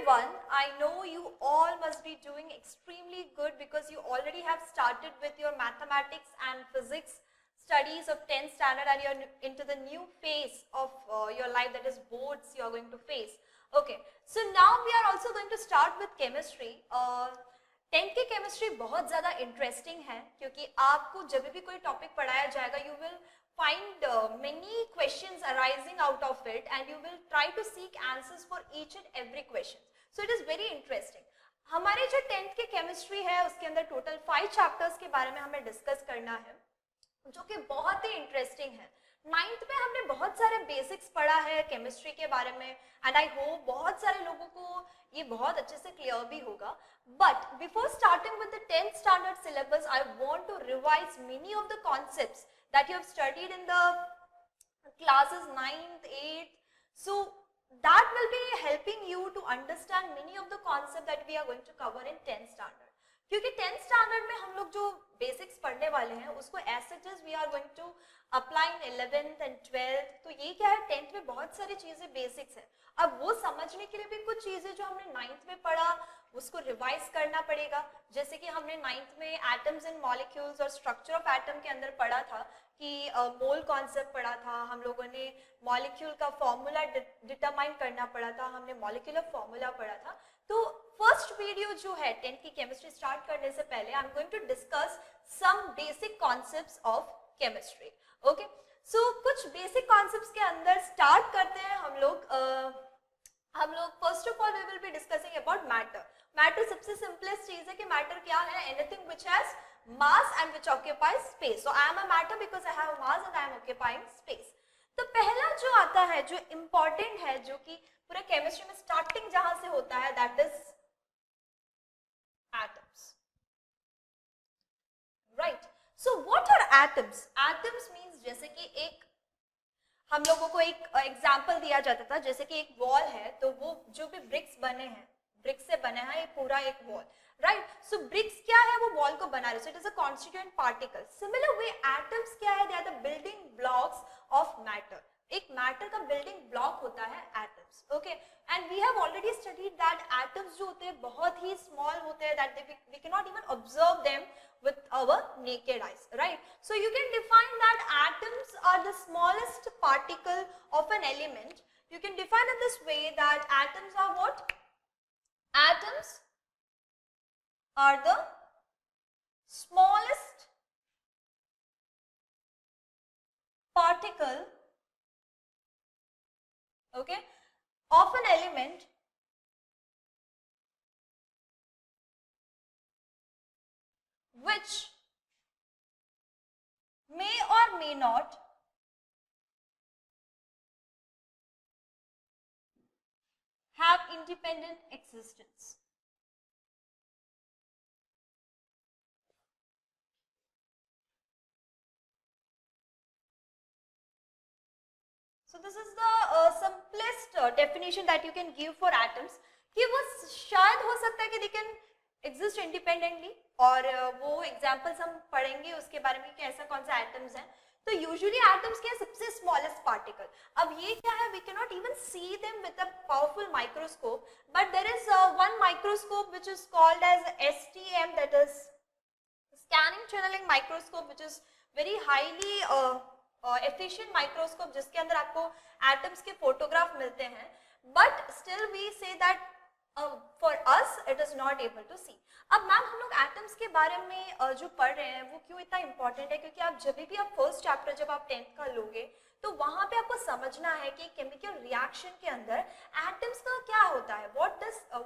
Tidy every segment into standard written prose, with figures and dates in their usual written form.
everyone, I know you all must be doing extremely good because you already have started with your mathematics and physics studies of 10th standard and you're into the new phase of your life, that is boards you are going to face. Okay, so now we are also going to start with chemistry. 10th की chemistry बहुत ज़्यादा interesting है क्योंकि आपको जब भी कोई topic पढ़ाया जाएगा you will find many questions arising out of it and you will try to seek answers for each and every question. So it is very interesting. हमारे जो 10th की chemistry है उसके अंदर total 5 chapters के बारे में हमें discuss करना है जो कि बहुत ही इंटरेस्टिंग है. 9th में हमने बहुत सारे बेसिक्स पढ़ा है केमिस्ट्री के बारे में एंड आई होप बहुत सारे लोगों को ये बहुत अच्छे से क्लियर भी होगा. But before starting with the 10th standard syllabus I want to revise many of the concepts that you have studied in the classes 9th 8th. So that will be helping you to understand many of the concepts that we are going to cover in 10th standard. क्योंकि 10th standard में हम लोग जो basics पढ़ने वाले हैं उसको as such as we are going to apply in 11th and 12th. तो ये क्या है 10th में बहुत सारी चीजें बेसिक्स है. अब वो समझने के लिए भी कुछ चीजें जो हमने 9th में पढ़ा उसको रिवाइज करना पड़ेगा. जैसे कि हमने 9th में एटम्स एंड मॉलिक्यूल्स और स्ट्रक्चर ऑफ एटम के अंदर पढ़ा था कि मोल कॉन्सेप्ट पढ़ा था. हम लोगों ने मॉलिक्यूल का फॉर्मूला डिटरमाइन करना पड़ा था. हमने मॉलिक्यूलर फॉर्मूला पढ़ा था. तो फर्स्ट वीडियो जो है 10th की केमिस्ट्री स्टार्ट करने से पहले I am going to discuss some basic concepts of chemistry. Okay, so कुछ बेसिक कॉन्सेप्ट्स के अंदर स्टार्ट करते हैं हम लोग. First of all we will be discussing about matter. Matter सबसे सिंपलेस्ट चीज है कि मैटर क्या है, anything which has mass and which occupies space. So I am a matter because I have mass and I am occupying space. तो पहला जो आता है जो इंपॉर्टेंट है जो कि पूरे केमिस्ट्री में स्टार्टिंग जहां से होता है that is atoms, right? So what are atoms? Atoms means जैसे कि एक हम लोगों को एक एग्जांपल दिया जाता था जैसे कि एक वॉल है तो वो जो भी ब्रिक्स बने हैं ब्रिक्स से बने हैं ये पूरा एक वॉल, राइट? सो ब्रिक्स क्या है वो वॉल को बना रहे, so it is a constituent particle. Similar way atoms क्या है, they are the building blocks of matter. एक मैटर का बिल्डिंग ब्लॉक होता है atoms. Okay, and we have already studied that atoms जो होते हैं बहुत ही स्मॉल होते हैं that we can not even observe them with our naked eyes, right? So you can define that atoms are the smallest particle of an element. You can define it this way that atoms are what? Atoms are the smallest particle, okay, of an element which may or may not have independent existence. So this is the simplest definition that you can give for atoms कि वो शायद हो सकता है कि they can exist independently और वो examples हम पढ़ेंगे उसके बारे में कि ऐसा कौन सा एटम्स हैं. तो यूजुअली एटम्स क्या है सबसे स्मॉलेस्ट पार्टिकल. अब ये क्या है we can not even see them with a powerful microscope but there is one microscope which is called as STM, that is scanning channelling microscope, which is very highly efficient microscope जिसके अंदर आपको atoms के photograph मिलते हैं. But still we say that for us it is not able to see. अब ma'am हम लोग atoms के बारे में जो पढ़ रहे हैं वो क्यों इतना इंपॉर्टेंट है, क्योंकि आप जब भी आप फर्स्ट चैप्टर जब आप 10th का लोगे तो वहां पे आपको समझना है कि केमिकल रिएक्शन के अंदर एटम्स का क्या होता है,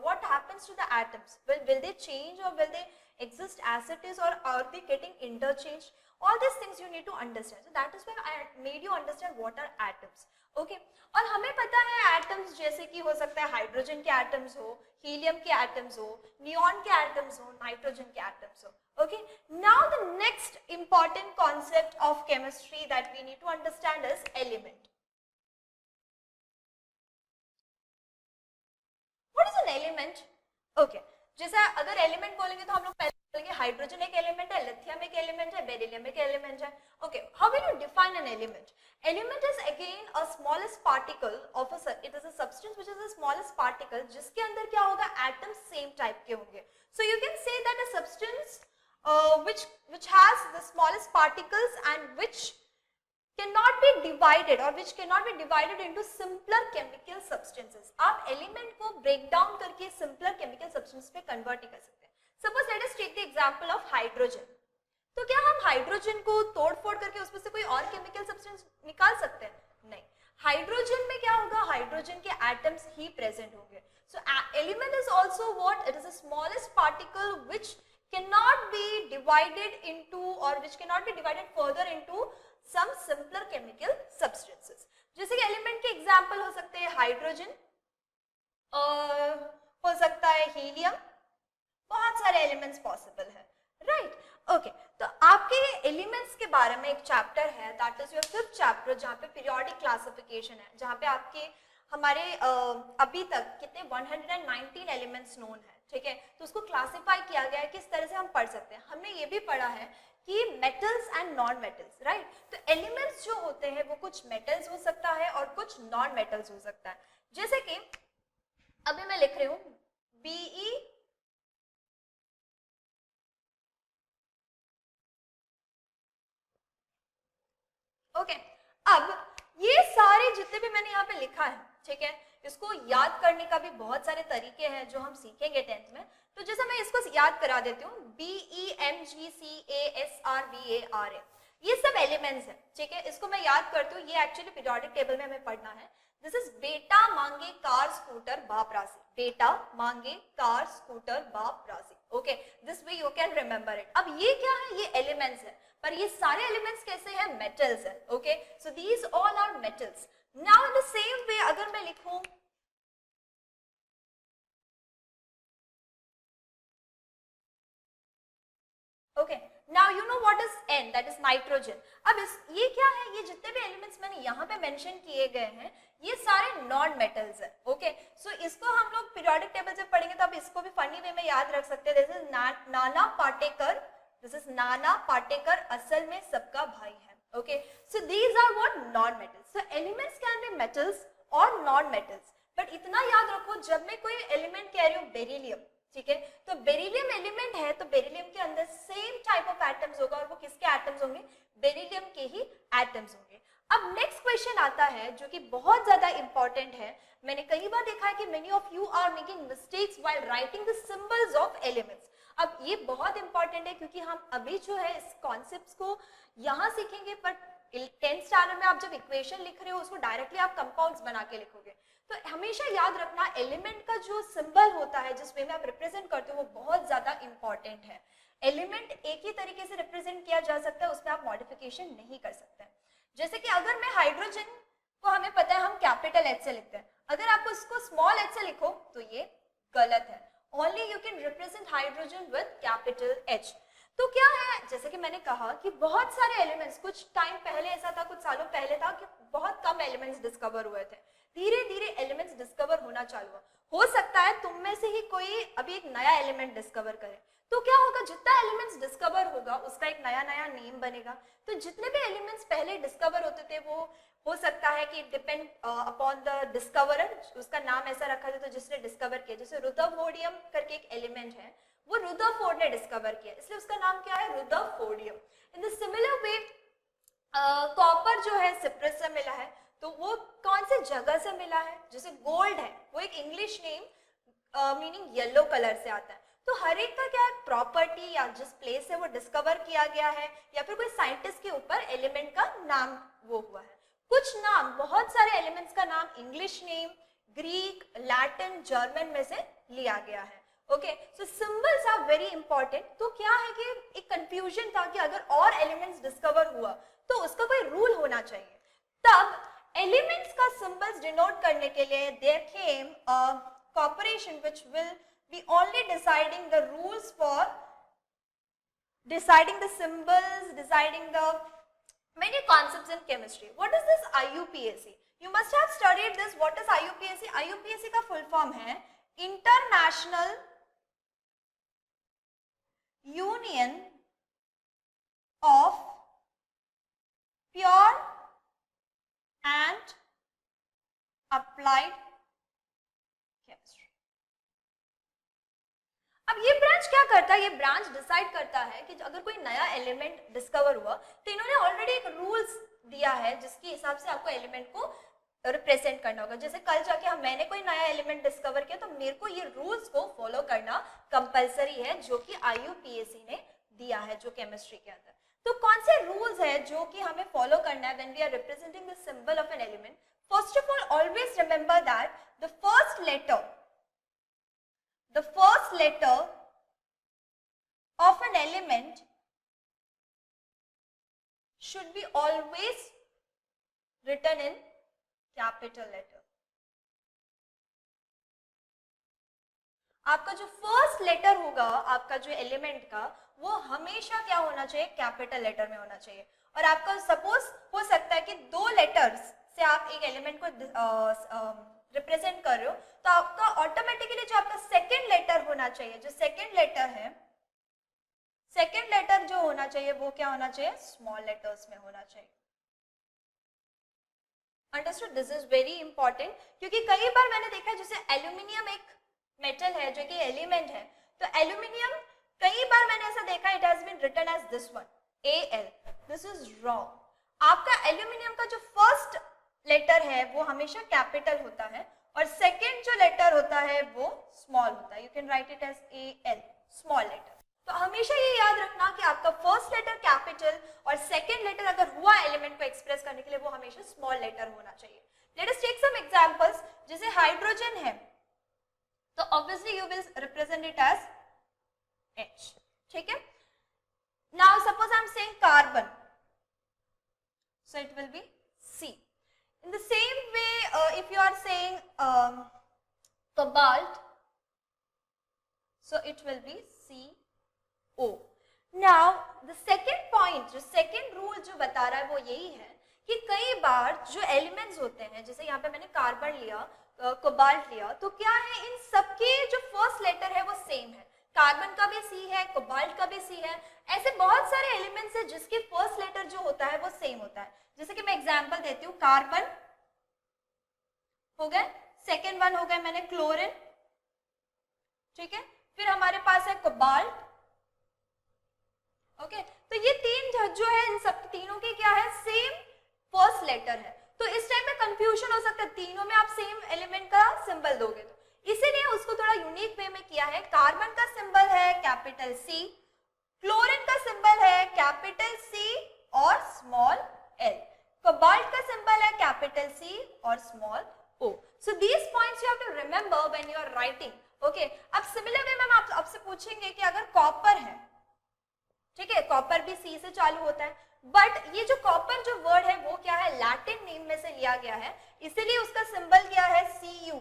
what happens to the atoms, will they change or will they exist as it is or are they getting interchanged? All these things you need to understand. So that is why I made you understand what are atoms. Okay, और हमें पता है atoms जैसे कि हो सकता है hydrogen के एटम्स हो, हीलियम के एटम्स हो, नियॉन के एटम्स हो, नाइट्रोजन के एटम्स हो. Okay, now the next important concept of chemistry that we need to understand is element. What is an element? Okay, जैसे अगर एलिमेंट बोलेंगे तो हम लोग पहले हाइड्रोजन एक एलिमेंट है, लिथियम एक एलिमेंट है, बेरिलियम एक एलिमेंट है. Okay, how will you define an element? Element is again a smallest particle of a, it is a substance which is a smallest particle जिसके अंदर क्या होगा, एटम्स सेम टाइप के होंगे. So you can say that a substance which has the smallest particles and which cannot be divided or which cannot be divided into simpler chemical substances. आप element को break down करके simpler chemical substance पे convert नहीं कर सकते. Suppose let us take the example of hydrogen. तो क्या हम हाइड्रोजन को तोड़ फोड़ करके उसमें से कोई और केमिकल सब्सटेंस निकाल सकते हैं? नहीं. हाइड्रोजन में क्या होगा, हाइड्रोजन के एटम्स ही प्रेजेंट होंगे. सो element is also what, it is the smallest particle which cannot be divided into or which cannot be divided further into some simpler chemical substances. जैसे कि एलिमेंट के एग्जांपल हो सकते हैं हाइड्रोजन, हो सकता है हीलियम, बहुत सारे एलिमेंट्स पॉसिबल है, राइट? ओके, तो आपके एलिमेंट्स के बारे में एक चैप्टर है, that is your 5th chapter, जहाँ पे पीरियोडिक क्लासिफिकेशन है, जहाँ पे आपके हमारे अभी तक कितने 119 एलिमेंट्स नोन है, ठीक है? तो उसको क्लासिफाई किया गया है किस तरह से हम पढ़ सकते हैं. हमने ये भी पढ़ा है कि metals and non metals, right? तो एलिमेंट्स जो होते हैं वो कुछ मेटल्स हो सकता है और कुछ नॉन मेटल्स हो सकता है. जैसे कि अभी मैं लिख रही हूँ Be, ओके. अब ये सारे जितने भी मैंने यहाँ पे लिखा है, ठीक है, इसको याद करने का भी बहुत सारे तरीके हैं जो हम सीखेंगे 10th में. तो जैसा मैं इसको याद करा देती हूँ, BEMGCASRBARA, ये सब एलिमेंट्स हैं, ठीक है? इसको मैं याद करती हूँ, ये एक्चुअली पीरियोडिक टेबल में हमें पढ़ना है. दिस इज बेटा मांगे कार स्कूटर बाप राशि, बेटा मांगे कार स्कूटर बाप राशि. Okay, this way you can remember it. अब ये क्या है, ये एलिमेंट्स है, पर ये सारे एलिमेंट्स कैसे हैं, मेटल्स हैं. Okay, so these all are metals. Now in the same way अगर मैं लिखूं okay, now you know what is N, that is nitrogen. अब ये क्या है, ये जितने भी एलिमेंट्स मैंने यहाँ पे मेंशन किए गए हैं ये सारे नॉन मेटल्स हैं. ओके, सो इसको हम लोग पीरियोडिक टेबल से पढ़ेंगे तो आप इसको भी फनी वे में याद रख सकते हैं. This is Nana Patekar, this is Nana Patekar असल में सबका भाई है. Okay, so these are what, non metals. So elements can be metals और नॉन मेटल्स. बट इतना याद रखो, जब मैं कोई एलिमेंट कह रही हूँ बेरिलियम, ठीक है, तो बेरिलियम एलिमेंट है तो बेरिलियम के अंदर सेम टाइप ऑफ एटम्स होगा और वो किसके एटम्स होंगे, बेरिलियम के ही एटम्स होंगे. अब नेक्स्ट क्वेश्चन आता है जो कि बहुत ज्यादा इंपॉर्टेंट है. मैंने कई बार देखा है कि many of you are making mistakes while writing the symbols of elements. अब ये बहुत इंपॉर्टेंट है क्योंकि हम अभी जो है इस कॉन्सेप्ट्स को यहाँ सीखेंगे, पर 10th स्टैंडर्ड में आप जब इक्वेशन लिख रहे हो उसको डायरेक्टली आप कंपाउंड्स बना के लिखोगे. तो हमेशा याद रखना एलिमेंट का जो सिंबल होता है जिस वे में आप रिप्रेजेंट करते हो वो बहुत ज्यादा इंपॉर्टेंट है. एलिमेंट एक ही तरीके से रिप्रेजेंट किया जा सकता है, उसमें आप मॉडिफिकेशन नहीं कर सकते. जैसे कि अगर मैं हाइड्रोजन को, हमें पता है हम कैपिटल H से लिखते हैं, अगर आप उसको स्मॉल h से लिखो तो ये गलत है. Only you can represent hydrogen with capital H. तो क्या है, जैसे कि मैंने कहा कि बहुत सारे एलिमेंट्स, कुछ टाइम पहले ऐसा था, कुछ सालों पहले था कि बहुत कम एलिमेंट्स डिस्कवर हुए थे. धीरे धीरे एलिमेंट्स डिस्कवर होना चालू हुआ. हो सकता है तुम में से ही कोई अभी एक नया एलिमेंट डिस्कवर करे, तो क्या होगा, जितना एलिमेंट्स डिस्कवर होगा उसका एक नया नया नेम बनेगा. तो जितने भी एलिमेंट्स पहले डिस्कवर होते थे वो हो सकता है कि डिपेंड अपॉन द डिस्कवरर, उसका नाम ऐसा रखा जाए तो जिसने डिस्कवर किया. जैसे रुदरफोर्डियम करके एक एलिमेंट है, वो रुदरफोर्ड ने डिस्कवर किया, इसलिए उसका नाम क्या है, rutherfordium. In the similar way copper जो है सिप्रस से मिला है, तो वो कौन से जगह से मिला है, जैसे गोल्ड है वो एक English name meaning yellow colour से आता है. तो हर एक का क्या है, प्रॉपर्टी या जिस प्लेस से वो डिस्कवर किया गया है या फिर कोई साइंटिस्ट के ऊपर एलिमेंट का नाम वो हुआ है. कुछ नाम, बहुत सारे एलिमेंट्स का नाम English name, Greek, Latin, German में से लिया गया है. Okay, so symbols are very important. तो क्या है कि एक कंफ्यूजन था कि अगर और एलिमेंट्स डिस्कवर हुआ तो उसका कोई रूल होना चाहिए. तब एलिमेंट्स का सिंबल्स डिनोट करने के लिए there came a corporation which will be only deciding the rules for deciding the symbols, deciding the many concepts in chemistry. What is this IUPAC? You must have studied this. What is IUPAC? IUPAC का full form है International union of pure and applied chemistry. अब ये branch क्या करता है? ये branch decide करता है कि अगर कोई नया एलिमेंट डिस्कवर हुआ तो इन्होंने ऑलरेडी एक रूल्स दिया है जिसके हिसाब से आपको एलिमेंट को रिप्रेजेंट करना होगा. जैसे कल जाके मैंने कोई नया एलिमेंट डिस्कवर किया तो मेरे को ये रूल्स को फॉलो करना कंपलसरी है जो कि IUPAC ने दिया है जो केमिस्ट्री के अंदर. तो कौन से रूल्स है जो कि हमें फॉलो करना है when we are representing the symbol of an element? First of all, always remember that the first letter of an element should be always written in capital letter. आपका जो फर्स्ट लेटर होगा आपका जो element का वो हमेशा क्या होना चाहिए? कैपिटल लेटर में होना चाहिए. और आपका सपोज हो सकता है कि दो लेटर्स से आप एक एलिमेंट को रिप्रेजेंट कर रहे हो तो आपका ऑटोमेटिकली जो आपका सेकेंड लेटर होना चाहिए, जो सेकेंड लेटर है, सेकेंड लेटर जो होना चाहिए वो क्या होना चाहिए? स्मॉल लेटर्स में होना चाहिए. Understood? This is very important क्योंकि कई बार मैंने देखा है जैसे एल्यूमिनियम एक मेटल है जो कि एलिमेंट है, तो एल्यूमिनियम कई बार मैंने ऐसा देखा it has been written as this one AL. This is wrong. आपका एल्यूमिनियम का जो फर्स्ट लेटर है वो हमेशा कैपिटल होता है और सेकेंड जो लेटर होता है वो स्मॉल होता है. You can write it as AL, small letter. तो हमेशा ये याद रखना कि आपका फर्स्ट लेटर कैपिटल और सेकेंड लेटर अगर हुआ एलिमेंट को एक्सप्रेस करने के लिए वो हमेशा स्मॉल लेटर होना चाहिए. Let us take some examples. जैसे हाइड्रोजन है तो obviously you will represent it as H. ठीक है. Now suppose I am saying carbon, so it will be C. In the same way, if you are saying cobalt, so it will be CO. Now, the second point, जो second rule जो बता रहा है वो यही है कि कई बार जो elements होते हैं, जैसे यहाँ पे मैंने कार्बन लिया, कोबाल्ट लिया, तो क्या है इन सबके जो फर्स्ट लेटर है वो सेम है. कार्बन का भी C है, कोबाल्ट का भी C है. ऐसे बहुत सारे एलिमेंट्स हैं जिसके फर्स्ट लेटर जो होता है वो सेम होता है. जैसे कि मैं एग्जांपल देती हूँ, कार्बन हो गए, सेकेंड वन हो गए मैंने क्लोरीन, ठीक है. फिर हमारे पास है कोबाल्ट. ओके, तो ये तीन जो है इन सब तीनों के क्या है? सेम फर्स्ट लेटर है. तो इस टाइम में कंफ्यूजन हो सकता है, तीनों में आप सेम एलिमेंट का सिंबल दोगे तो इसीलिए उसको थोड़ा यूनिक वे में किया है. कार्बन का सिंबल है कैपिटल C, क्लोरीन का सिंबल है कैपिटल C और स्मॉल l, कोबाल्ट का सिंबल है कैपिटल C और small o. So these points you have to remember when you are writing. Okay. अब सिमिलर वे में आप आपसे पूछेंगे कि अगर कॉपर है, ठीक है, कॉपर भी C से चालू होता है, बट ये जो कॉपर जो वर्ड है वो क्या है? लैटिन नेम में से लिया गया है, इसीलिए उसका सिंबल क्या है? Cu.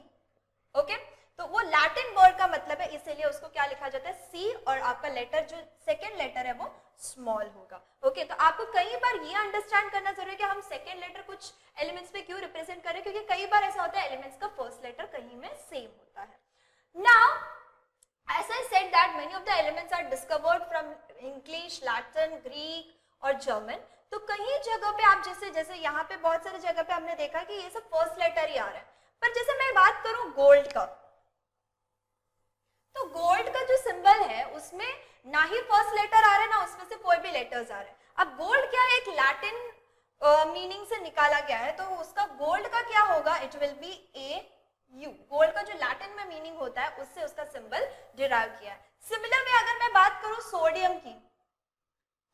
ओके, तो वो लैटिन वर्ड का मतलब है, इसीलिए उसको क्या लिखा जाता है? C और आपका लेटर जो सेकेंड लेटर है वो स्मॉल होगा. ओके, तो आपको कई बार ये अंडरस्टैंड करना जरूरी है कि हम सेकेंड लेटर कुछ एलिमेंट्स पे क्यों रिप्रेजेंट करें, क्योंकि कई बार ऐसा होता है एलिमेंट्स का फर्स्ट लेटर कहीं में सेम होता है. Now as I said that many of the elements are discovered from English, Latin, Greek और German. तो कई जगह पे आप जैसे यहाँ पे बहुत सारी जगह पे हमने देखा कि ये सब फर्स्ट लेटर ही आ रहा है. पर जैसे मैं बात करूं गोल्ड का, तो गोल्ड का जो सिंबल है उसमें ना ही फर्स्ट लेटर आ रहा है ना उसमें से कोई भी लेटर्स आ रहे हैं. अब गोल्ड क्या है? एक लैटिन मीनिंग से निकाला गया है, तो उसका गोल्ड का क्या होगा? It will B AU. Gold का जो लैटिन में मीनिंग होता है उससे उसका सिंबल डिराइव किया है. सिमिलर में अगर मैं बात करूं सोडियम की,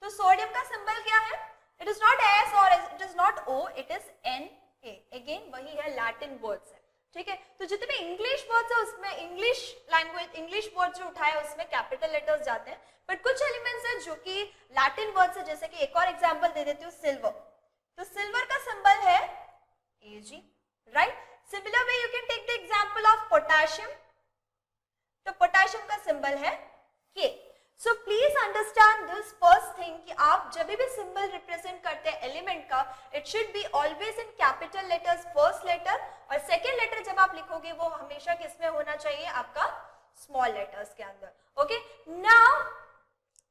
तो सोडियम का सिंबल क्या है? इट इज नॉट S और it is not O, it is Na. Again वही है, लैटिन वर्ड्स है. ठीक है, तो जितने भी इंग्लिश वर्ड्स है उसमें इंग्लिश लैंग्वेज इंग्लिश वर्ड जो उठाए उसमें कैपिटल लेटर्स जाते हैं, बट कुछ एलिमेंट्स हैं जो कि लैटिन वर्ड्स है. जैसे कि एक और एग्जांपल दे देती हूँ, सिल्वर. तो सिल्वर का सिंबल है Ag, right. Similar way you can take the example of potassium. तो पोटेशियम का सिंबल है K. So please understand this first thing कि आप जब भी सिंबल रिप्रेजेंट करते हैं एलिमेंट का, it should be always in capital letters first letter, और सेकेंड लेटर जब आप लिखोगे वो हमेशा किसमें होना चाहिए? आपका स्मॉल लेटर्स के अंदर. Okay, now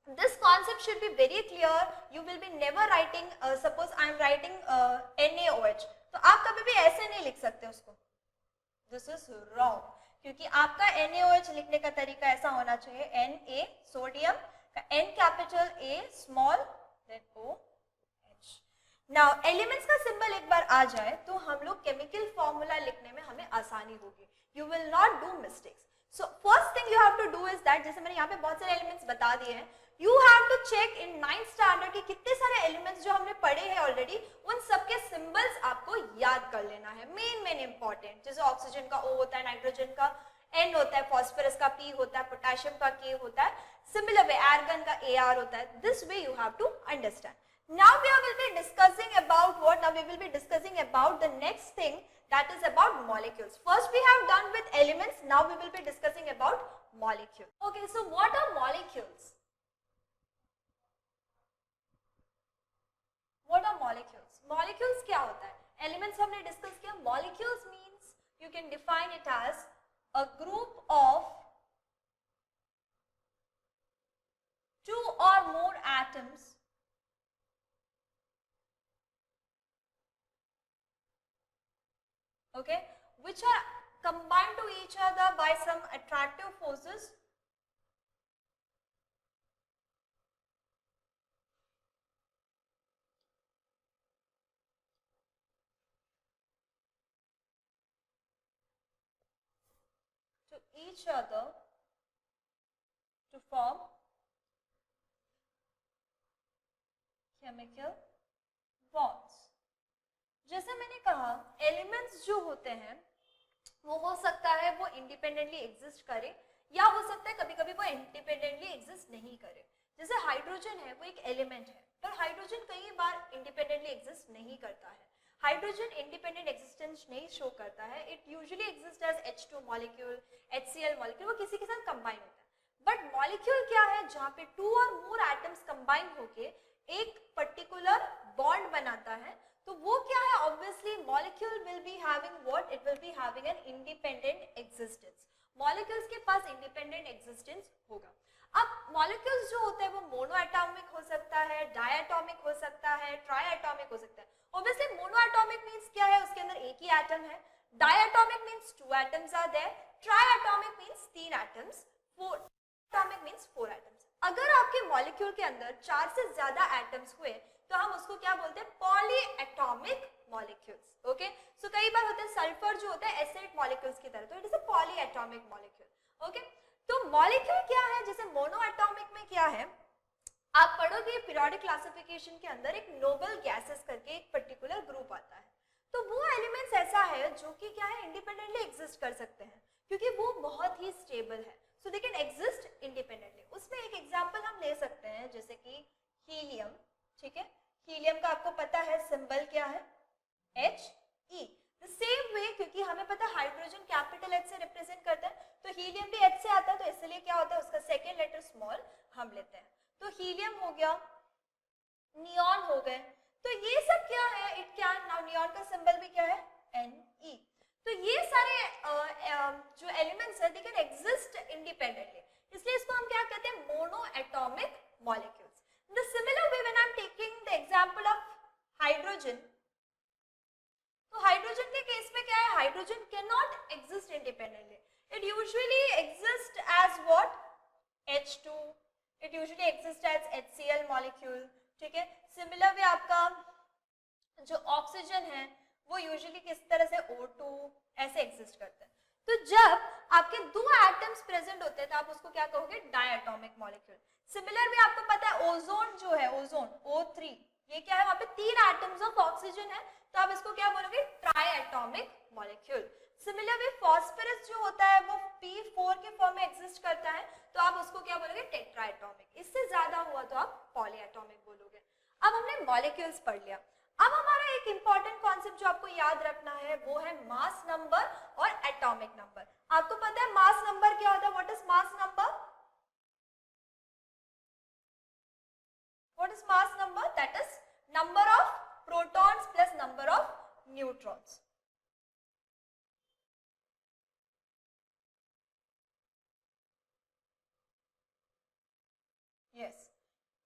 This concept should be very clear. You will be never writing, suppose I am writing NaOH, तो आप कभी भी ऐसे नहीं लिख सकते उसको. This is wrong, क्योंकि आपका NaOH लिखने का तरीका ऐसा होना चाहिए, Na सोडियम का N capital, A small, then OH. Now elements का सिंबल एक बार आ जाए तो हम लोग केमिकल फॉर्मूला लिखने में हमें आसानी होगी. You will not do mistakes. So first thing you have to do is that, जैसे मैंने यहाँ पे बहुत सारे एलिमेंट्स बता दिए हैं, you have to check in 9th standard कि कितने सारे एलिमेंट्स जो हमने पढ़े हैं ऑलरेडी, उन सबके सिंबल्स आपको याद कर लेना है. मेन इंपॉर्टेंट, जैसे ऑक्सीजन का O होता है, नाइट्रोजन का N होता है, फॉस्फोरस का P होता है, पोटेशियम का K होता है, सिमिलर वे आर्गन का AR होता है. This way you have to understand. Now we will be discussing about what? Now we will be discussing about the next thing, that is about molecules. First we have done with elements, now we will be discussing about molecules. Okay, so what are molecules? What are molecules? Molecules क्या होता है? Elements हमने discuss किया. Molecules means you can define it as a group of two or more atoms okay, which are combined to each other by some attractive forces to each other to form chemical bonds. जैसे मैंने कहा, elements जो होते हैं वो हो सकता है वो इंडिपेंडेंटली एग्जिस्ट करे, या हो सकता है कभी कभी वो इंडिपेंडेंटली एग्जिस्ट नहीं करे. जैसे हाइड्रोजन है, वो एक एलिमेंट है, पर हाइड्रोजन कई बार इंडिपेंडेंटली एग्जिस्ट नहीं करता है. हाइड्रोजन इंडिपेंडेंट एग्जिस्टेंस नहीं शो करता है. It usually exist as H2 molecule, HCl molecule, वो किसी के साथ कंबाइन होता है. बट मॉलिक्यूल क्या है? जहाँ पे टू और मोर एटम्स कंबाइन होके एक पर्टिकुलर बॉन्ड बनाता है, तो वो क्या है? Obviously molecule will be having what? It will be having an independent existence. Molecules के पास इंडिपेंडेंट एग्जिस्टेंस होगा. अब मॉलिक्यूल्स जो होते हैं वो मोनो एटॉमिक हो सकता है, डायटॉमिक हो सकता है, ट्राई एटॉमिक हो सकता है. ऑब्वियसली मोनो एटॉमिक मींस क्या है? उसके अंदर एक ही एटम है. Diatomic means two atoms are there. Tri atomic means तीन atoms. Four atomic means four atoms. अगर आपके मॉलिक्यूल के अंदर चार से ज्यादा एटम्स हुए तो हम उसको क्या बोलते हैं? Poly atomic molecules. ओके, सो कई बार होते हैं सल्फर जो होता है एसिड मॉलिक्यूल्स की तरह, तो it is a poly atomic molecule. Okay, तो मॉलिक्यूल क्या है? जैसे मोनो एटॉमिक में क्या है, आप पढ़ोगे पीरियोडिक क्लासिफिकेशन के अंदर एक नोबल गैसेस करके एक पर्टिकुलर ग्रुप आता है. तो वो एलिमेंट्स ऐसा है जो कि क्या है? इंडिपेंडेंटली एग्जिस्ट कर सकते हैं, क्योंकि वो बहुत ही स्टेबल है. सो दे कैन एग्जिस्ट इंडिपेंडेंटली. उसमें एक एग्जांपल हम ले सकते हैं, जैसे कि हीलियम. ठीक है, हीलियम का आपको पता है सिंबल क्या है? He. द सेम वे, क्योंकि हमें पता है हाइड्रोजन कैपिटल H से रिप्रेजेंट करता है, तो हीलियम भी H से आता है, तो इसलिए क्या होता है? उसका सेकेंड लेटर स्मॉल हम लेते हैं. तो हीलियम हो गया, नियॉन हो गए. तो ये सब क्या है? इट कैन नाउ, नियॉन का सिंबल भी क्या है? Ne. तो ये सारे जो एलिमेंट्स है, दे कैन एग्जिस्ट इंडिपेंडेंटली, इसलिए इसको हम क्या कहते हैं? Mono atomic molecules. The similar way when I am taking the example of hydrogen, तो हाइड्रोजन के केस में क्या है? Hydrogen can not exist independently. It usually exist as what? H2. It usually exist as HCl molecule. ठीक है, similar way आपका जो oxygen है वो यूजुअली किस तरह से? O2 ऐसे एग्जिस्ट करते हैं. तो जब आपके दो एटम्स प्रेजेंट होते हैं तो आप उसको क्या कहोगे? Diatomic molecule. सिमिलर भी आपको पता है ओजोन जो है, ओजोन O3, ये क्या है? वहां पे तीन एटम्स ऑफ ऑक्सीजन है, तो आप इसको क्या बोलोगे? Try atomic molecule. Similar way phosphorus जो होता है वो P4 के फॉर्म में एग्जिस्ट करता है, तो आप उसको क्या बोलोगे? Tetra atomic. इससे ज्यादा हुआ तो आप पॉली एटॉमिक बोलोगे. अब हमने मॉलिक्यूल्स पढ़ लिया. अब हमारा एक इंपॉर्टेंट कॉन्सेप्ट जो आपको याद रखना है वो है मास नंबर और एटॉमिक नंबर. आपको पता है मास नंबर क्या होता है? What is mass number? What is mass number? That is number of protons plus number of neutrons. Yes.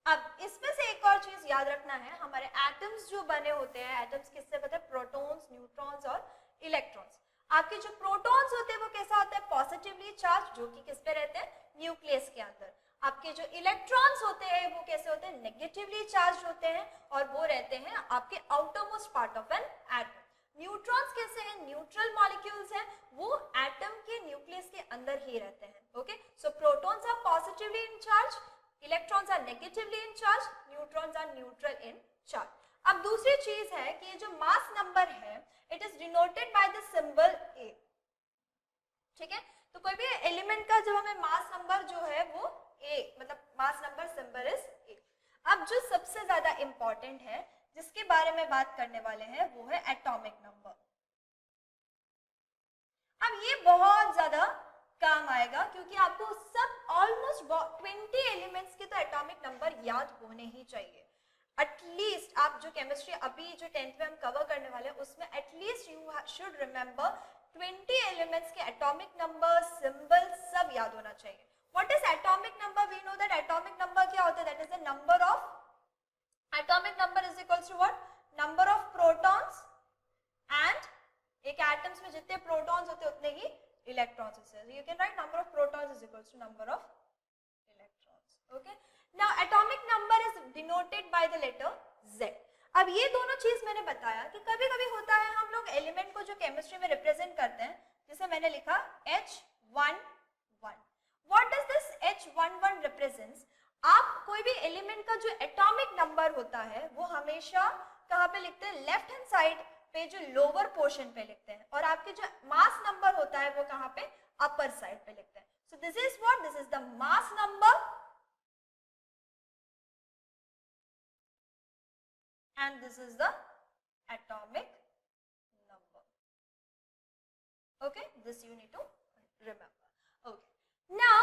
अब इसमें से एक और चीज याद रखना है, हमारे एटम्स जो बने होते हैं, एटम्स किससे बने? प्रोटॉन्स, न्यूट्रॉन्स और इलेक्ट्रॉन्स। आपके जो प्रोटॉन्स होते हैं वो कैसा होता है? पॉजिटिवली चार्ज, जो कि किस पे रहते हैं? न्यूक्लियस के अंदर। आपके जो इलेक्ट्रॉन्स होते हैं वो कैसे होते हैं? नेगेटिवली चार्ज होते हैं और वो रहते हैं आपके outer most part of an atom. Neutrons कैसे हैं? न्यूट्रल मॉलिक्यूल्स हैं, वो एटम के न्यूक्लियस के अंदर ही रहते हैं। Okay, so protons are positively in charge, electrons are negatively in charge, neutrons are neutral in charge. अब दूसरी चीज है कि ये जो मास नंबर है, it is denoted by the symbol A। ठीक है, तो कोई भी एलिमेंट का जब हमें मास नंबर जो है वो A, मतलब mass number symbol is A। अब जो सबसे ज्यादा इंपॉर्टेंट है जिसके बारे में बात करने वाले हैं वो है एटॉमिक नंबर। अब ये बहुत ज्यादा काम आएगा क्योंकि आपको सब ऑलमोस्ट 20 एलिमेंट्स के तो एटॉमिक नंबर याद होने ही चाहिए। एटलीस्ट आप जो केमिस्ट्री अभी जो 10th में हम कवर करने वाले हैं उसमें at least you should remember 20 elements के एटॉमिक नंबर, सिंबल सब याद होना चाहिए। What is atomic number? We know that atomic number क्या होता है? That is the number of, atomic number is equals to what? Number of protons and, एक atoms में जितने प्रोटॉन्स होते हैं उतने ही इलेक्ट्रॉन्स होते हैं। You can write number of protons is equals to number of electrons. Okay, now atomic number is denoted by the letter Z। अब ये दोनों चीज मैंने बताया कि कभी कभी होता है हम लोग एलिमेंट को जो केमिस्ट्री में रिप्रेजेंट करते हैं, जैसे मैंने लिखा H11। What does this H11 represents? आप कोई भी एलिमेंट का जो एटॉमिक नंबर होता है वो हमेशा कहाँ पे लिखते हैं? लेफ्ट हैंड साइड पे, जो लोअर पोर्शन पे लिखते हैं, और आपके जो मास नंबर होता है वो कहाँ पे? अपर साइड पे लिखते हैं। So this is what? This is the mass number and this is the atomic number. Okay, this you need to remember. Okay, now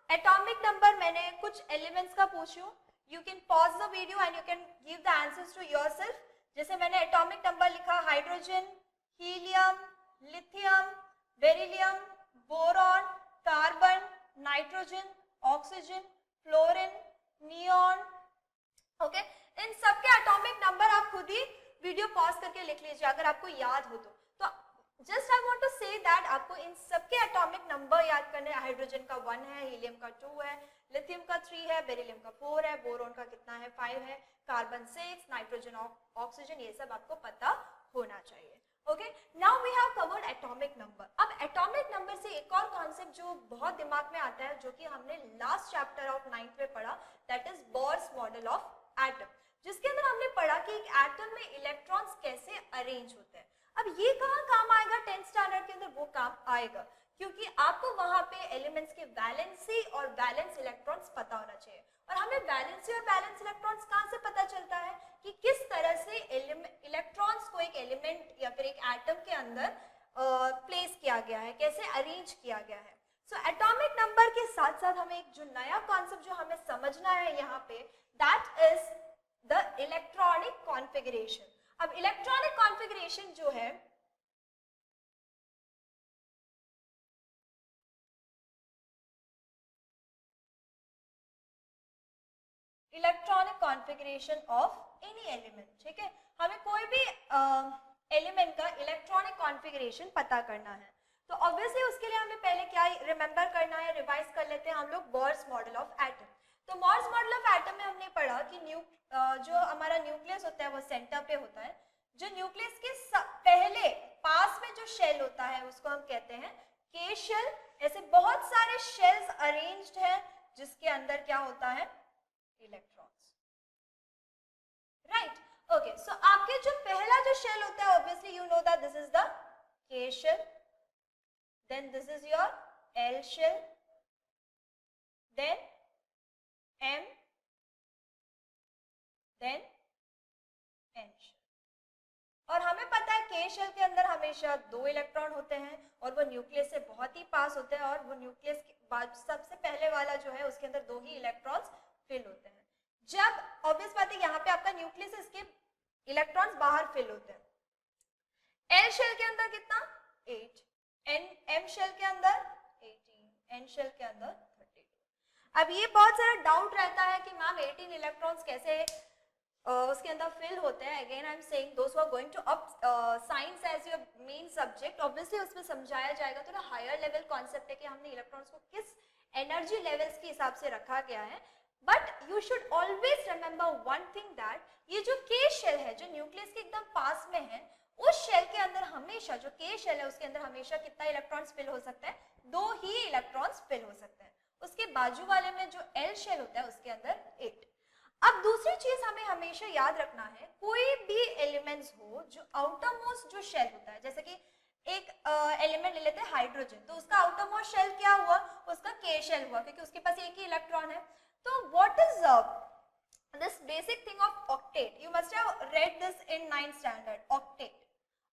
atomic number मैंने कुछ elements का पूछूं, you can pause the video and you can give the answers to yourself। जैसे मैंने atomic number लिखा hydrogen, helium, lithium, beryllium, boron, carbon, nitrogen, oxygen, fluorine, neon. Okay, इन सबके atomic number आप खुद ही वीडियो पॉज करके लिख लीजिए अगर आपको याद हो तो just I want to say that आपको इन सबके एटॉमिक नंबर याद करने हैं। हाइड्रोजन का 1 है, हीलियम का 2 है, लिथियम का 3 है, बेरिलियम का 4 है, बोरोन का कितना है? 5 है, कार्बन 6, नाइट्रोजन, ऑक्सीजन, ये सब आपको पता होना चाहिए। Okay, now we have covered atomic number. अब एटॉमिक नंबर से एक और कॉन्सेप्ट जो बहुत दिमाग में आता है, जो कि हमने लास्ट चैप्टर ऑफ 9th में पढ़ा, that is Bohr's model of atom, जिसके अंदर हमने पढ़ा कि एक एटम में इलेक्ट्रॉन्स कैसे अरेंज होते हैं। अब ये कहाँ काम आएगा? 10th स्टैंडर्ड के अंदर वो काम आएगा क्योंकि आपको वहां पे एलिमेंट्स के वैलेंसी और बैलेंस इलेक्ट्रॉन्स पता होना चाहिए। और हमें वैलेंसी और बैलेंस इलेक्ट्रॉन्स कहाँ से पता चलता है कि किस तरह से इलेक्ट्रॉन्स को एक एलिमेंट या फिर एक एटम के अंदर प्लेस किया गया है, कैसे अरेंज किया गया है। सो एटॉमिक नंबर के साथ साथ हमें एक जो नया कॉन्सेप्ट जो हमें समझना है यहाँ पे, that is the electronic configuration. अब इलेक्ट्रॉनिक कॉन्फ़िगरेशन जो है, electronic configuration of any element, ठीक है, हमें कोई भी एलिमेंट का इलेक्ट्रॉनिक कॉन्फ़िगरेशन पता करना है तो ऑब्वियसली उसके लिए हमें पहले क्या रिमेंबर करना है, रिवाइज कर लेते हैं हम लोग बोर्स मॉडल ऑफ एटम। तो बोर्स मॉडल ऑफ एटम में हमने पढ़ा कि जो हमारा न्यूक्लियस होता है वो सेंटर पे होता है। जो न्यूक्लियस के पहले पास में जो शेल होता है उसको हम कहते हैं के शेल। ऐसे बहुत सारे शेल्स अरेंज्ड हैं जिसके अंदर क्या होता है? Electrons, right. ओके, सो आपके जो पहला जो शेल होता है, obviously you know that this is the K shell, then this is your L shell, then M, then N shell. और हमें पता है के शेल के अंदर हमेशा 2 इलेक्ट्रॉन होते हैं और वो न्यूक्लियस से बहुत ही पास होते हैं और वो न्यूक्लियस के बाद सबसे पहले वाला जो है उसके अंदर 2 ही इलेक्ट्रॉन्स फिल होते हैं। जब ऑब्वियस बात है यहाँ पे आपका न्यूक्लियस, इसके इलेक्ट्रॉन्स बाहर फिल होते हैं। एल शेल के अंदर कितना? 8, एम शेल के अंदर 18, एन शेल के अंदर 32। अब ये बहुत सारा डाउट रहता है कि मैम 18 इलेक्ट्रॉन्स कैसे उसके अंदर फिल होते हैं. Again I am saying those who are going to up science as your main subject, obviously उसमें समझाया जाएगा. थोड़ा हायर लेवल कॉन्सेप्ट है कि हमने इलेक्ट्रॉन्स को किस एनर्जी लेवल्स के हिसाब से रखा गया है. But you should always remember one thing that ये जो के शेल है जो न्यूक्लियस के एकदम पास में है, उस शेल के अंदर हमेशा जो के शेल है उसके अंदर हमेशा कितना इलेक्ट्रॉन्स फिल हो सकता है? 2 ही इलेक्ट्रॉन्स फिल हो सकते हैं. उसके बाजू वाले में जो एल शेल होता है उसके अंदर 8. अब दूसरी चीज हमें हमेशा याद रखना है, कोई भी एलिमेंट्स हो जो आउटर मोस्ट जो शेल होता है, जैसे कि एक एलिमेंट ले लेते हैं हाइड्रोजन, तो उसका आउटर मोस्ट शेल क्या हुआ? उसका के शेल हुआ क्योंकि उसके पास एक ही इलेक्ट्रॉन है. तो what is this basic thing of octet? You must have read this in 9th standard. Octet,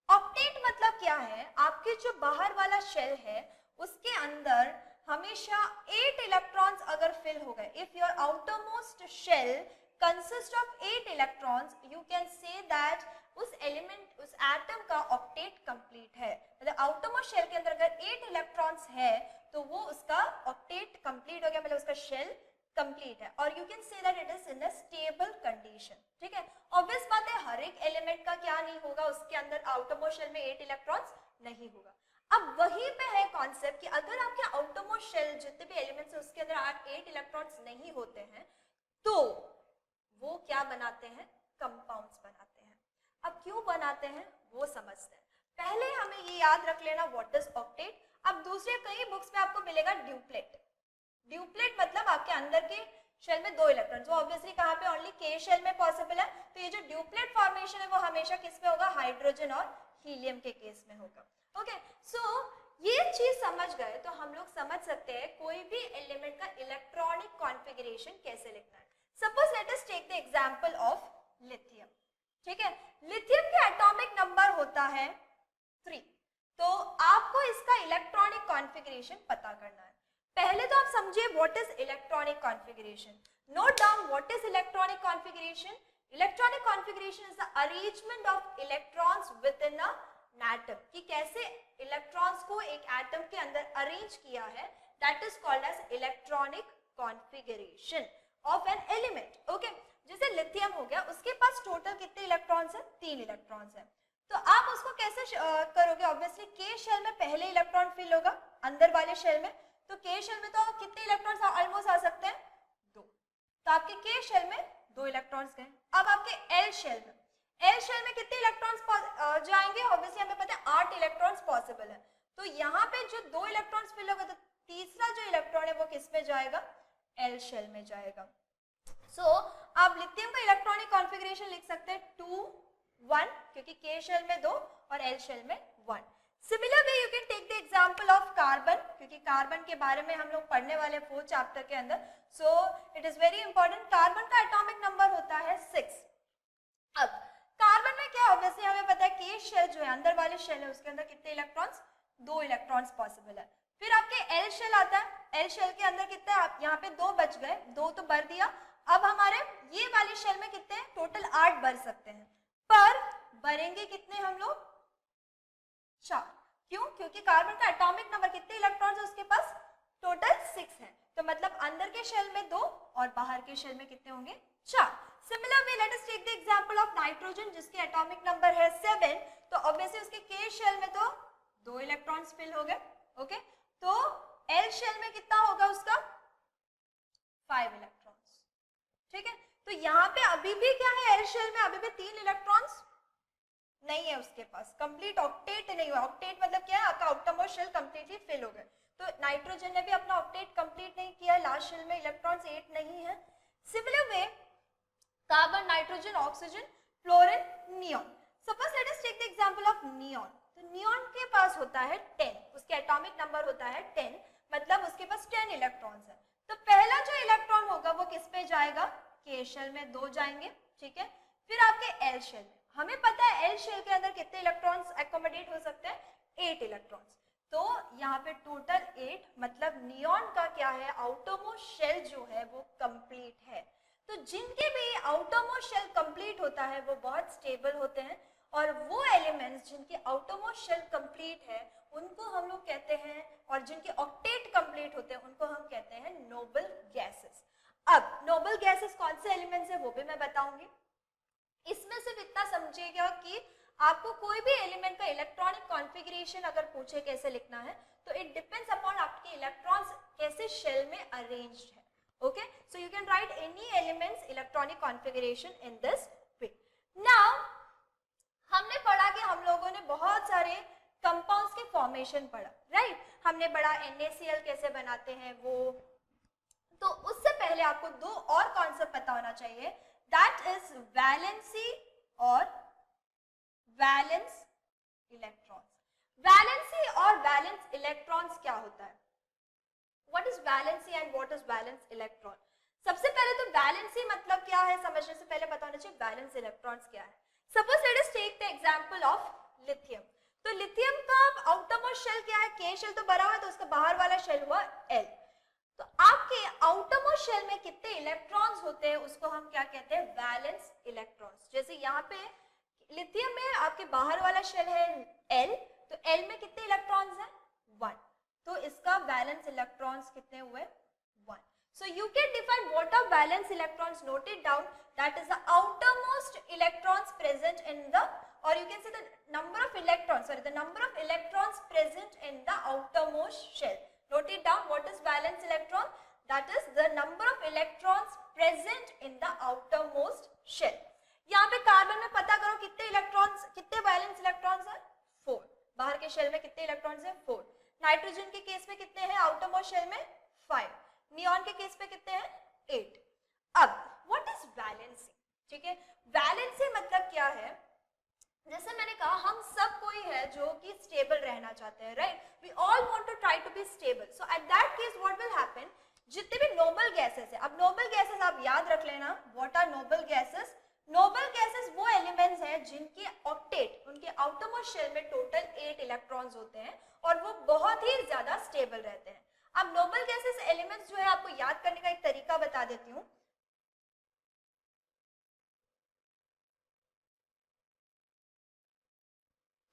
octet मतलब क्या है? आपके जो बाहर वाला शेल है उसके अंदर हमेशा 8 इलेक्ट्रॉन्स अगर फिल हो गए, if your outermost shell consist of 8 electrons, you can say that उस एलिमेंट उस एटम का ऑक्टेट कंप्लीट है. मतलब आउटरमोस्ट शेल के अंदर अगर 8 इलेक्ट्रॉन्स है तो वो उसका ऑक्टेट कंप्लीट हो गया, मतलब उसका शेल कंप्लीट है. और you can say that it is in a stable condition. ठीक है, ऑब्वियस बात है हर एक एलिमेंट का क्या नहीं होगा, उसके अंदर आउटरमोस्ट शेल में 8 इलेक्ट्रॉन्स नहीं होगा. अब वहीं पे है कॉन्सेप्ट कि अगर आपके आउटरमोस्ट शेल जितने भी एलिमेंट्स हैं उसके अंदर 8 इलेक्ट्रॉन्स नहीं होते हैं तो वो क्या बनाते हैं? कंपाउंड्स बनाते हैं. अब क्यों बनाते हैं वो समझते हैं. पहले हमें ये याद रख लेना व्हाट इज ऑक्टेट. अब दूसरे कई बुक्स में आपको मिलेगा ड्यूप्लेट. ड्यूप्लेट मतलब आपके अंदर के शेल में 2 इलेक्ट्रॉन, वो ऑब्वियसली कहाँ पे? ओनली के शेल में पॉसिबल है. तो ये जो ड्यूप्लेट फॉर्मेशन है वो हमेशा किस में होगा? हाइड्रोजन और हीलियम के केस में होगा. ओके, सो ये चीज समझ गए तो हम लोग समझ सकते हैं कोई भी एलिमेंट का इलेक्ट्रॉनिक कॉन्फ़िगरेशन कैसे लिखना है. Suppose let us take the example of lithium. ठीक है, लिथियम का एटॉमिक नंबर होता है 3. तो आपको इसका इलेक्ट्रॉनिक कॉन्फ़िगरेशन पता करना है. पहले तो आप समझिए what is electronic configuration. Note down what is electronic configuration. Electronic configuration is the arrangement of electrons with in a atom, कि कैसे इलेक्ट्रॉन्स को एक एटम के अंदर अरेंज किया है, that is called as electronic configuration of an element. Okay, जैसे lithium हो गया, उसके पास टोटल कितने इलेक्ट्रॉन्स हैं? 3 इलेक्ट्रॉन्स हैं. तो आप उसको कैसे करोगे? ऑब्वियसली के शेल में पहले इलेक्ट्रॉन फिल होगा अंदर वाले शेल में, तो के शेल में तो कितने इलेक्ट्रॉन्स ऑलमोस्ट आ सकते हैं? 2. तो आपके के शेल में 2 इलेक्ट्रॉन्स गए. अब आपके एल शेल में कितने इलेक्ट्रॉन्स जाएंगे? ऑब्वियसली हमें पता है 8 इलेक्ट्रॉन्स पॉसिबल है. तो यहाँ पे जो 2 इलेक्ट्रॉन्स फिल होगा तो तीसरा जो इलेक्ट्रॉन है वो किस में जाएगा? एल शेल में जाएगा. सो आप लिथियम का इलेक्ट्रॉनिक कॉन्फ़िगरेशन लिख सकते हैं 2 1, क्योंकि के शेल में 2 और एल शेल में 1. Similar way you can take the example of carbon, क्योंकि कार्बन के बारे में हम लोग पढ़ने वाले 4th चैप्टर के अंदर. सो it is very important. Carbon का एटॉमिक नंबर होता है 6. अब कार्बन में क्या, ऑब्वियसली हमें पता है के शेल जो है अंदर वाले शेल है उसके अंदर कितने इलेक्ट्रॉन्स? 2 इलेक्ट्रॉन्स पॉसिबल है. फिर आपके एल शेल आता है. एल शेल के अंदर कितने? आप यहाँ पे 2 बच गए, 2 तो भर दिया. अब हमारे ये वाले शेल में कितने? टोटल 8 भर सकते हैं, पर भरेंगे कितने हम लोग? 4. क्यों? क्योंकि कार्बन का एटॉमिक नंबर कितने इलेक्ट्रॉन्स है उसके पास? टोटल 6 है. तो मतलब अंदर के शेल में 2 और बाहर के शेल में कितने होंगे? 4. Similar way, let us take the example of nitrogen जिसके एटॉमिक नंबर है 7. तो ऑब्वियसली उसके के शेल में तो 2 इलेक्ट्रॉन्स फिल हो गए. ओके, तो एल शेल में कितना होगा उसका? 5 इलेक्ट्रॉन्स. ठीक है, तो यहाँ पे अभी भी क्या है? एल शेल में अभी भी 3 इलेक्ट्रॉन्स नहीं है उसके पास. कंप्लीट ऑक्टेट नहीं हुआ. ऑक्टेट मतलब क्या है? आपका आउटरमोस्ट शेल कंप्लीटली फिल हो गए. तो नाइट्रोजन ने भी अपना ऑक्टेट कंप्लीट नहीं किया. लास्ट शेल में इलेक्ट्रॉन्स 8 नहीं है. Similar way carbon, nitrogen, oxygen, fluorine, neon. Suppose let us take the example of neon. तो नियॉन के पास होता है 10. उसके एटॉमिक नंबर होता है 10, मतलब उसके पास 10 इलेक्ट्रॉन्स है. तो पहला जो इलेक्ट्रॉन होगा वो किस पे जाएगा? के शेल में 2 जाएंगे. ठीक है, फिर आपके एल शेल में हमें पता है एल शेल के अंदर कितने इलेक्ट्रॉन्स एकोमोडेट हो सकते हैं? 8 इलेक्ट्रॉन्स. तो यहाँ पे टोटल 8, मतलब नियॉन का क्या है? आउटरमोस्ट शेल जो है वो कंप्लीट है. तो जिनके भी आउटरमोस्ट शेल कंप्लीट होता है वो बहुत स्टेबल होते हैं, और वो एलिमेंट्स जिनके आउटरमोस्ट शेल कंप्लीट है उनको हम लोग कहते हैं, और जिनके ऑक्टेट कंप्लीट होते हैं उनको हम कहते हैं नोबल गैसेस। अब नोबल गैसेस कौन से एलिमेंट्स है वो भी मैं बताऊंगी। इसमें सिर्फ इतना समझिएगा कि आपको कोई भी एलिमेंट का इलेक्ट्रॉनिक कॉन्फ़िगरेशन अगर पूछे कैसे लिखना है तो इट डिपेंड्स अपॉन आपके इलेक्ट्रॉन्स कैसे शेल में अरेंज्ड है। Okay, so you can right any elements electronic configuration in this way. Now हमने पढ़ा कि हम लोगों ने बहुत सारे कंपाउंड्स के फॉर्मेशन पढ़ा, राइट? हमने पढ़ा NaCl कैसे बनाते हैं वो। तो उससे पहले आपको दो और कॉन्सेप्ट पता होना चाहिए, दैट इज वैलेंसी और वैलेंस इलेक्ट्रॉन्स। वैलेंसी और वैलेंस इलेक्ट्रॉन्स क्या होता है? What is valency and what is valence electron? सबसे पहले तो वैलेंसी मतलब क्या है समझने से पहले पता होना चाहिए वैलेंस इलेक्ट्रॉन्स क्या है। Suppose let us take the example of lithium. तो लिथियम का आउटर मोस्ट शेल क्या है? K शेल तो भरा हुआ है, तो उसका बाहर वाला शेल हुआ L। तो आपके आउटर मोस्ट शेल में कितने इलेक्ट्रॉन्स होते हैं उसको हम क्या कहते हैं? Valence electrons. जैसे यहाँ पे लिथियम में आपके बाहर वाला शेल है L, तो L में कितने इलेक्ट्रॉन्स हैं? 1। तो इसका वैलेंस इलेक्ट्रॉन्स कितने हुए? 1। So you can define what are valence electrons. Note it down. That is the outermost electrons present in the, or you can say the number of electrons. Sorry, the number of electrons present in the outermost shell. Note it down. What is valence electron? That is the number of electrons present in the outermost shell. यहाँ पे carbon में पता करो कितने electrons, कितने valence electrons हैं? 4। बाहर के शेल में कितने इलेक्ट्रॉन्स हैं? 4। नाइट्रोजन के केस में कितने हैं आउटरमोस्ट शेल में? 5। नियॉन के केस पे कितने हैं? 8। अब व्हाट इज वैलेंसी? ठीक है, वैलेंसी मतलब क्या है? जैसे मैंने कहा हम सब कोई है जो कि स्टेबल रहना चाहते हैं, right? We all want to try to be stable. So at that case what will happen, जितने भी नोबल गैसेस है, अब नोबल गैसेस आप याद रख लेना, what are noble gases? Noble gases वो एलिमेंट्स हैं जिनके ऑक्टेट, उनके आउटरमोस्ट शेल में टोटल 8 इलेक्ट्रॉन्स होते हैं और वो बहुत ही ज्यादा स्टेबल रहते हैं। अब नोबल गैसेस एलिमेंट्स जो है आपको याद करने का एक तरीका बता देती हूँ।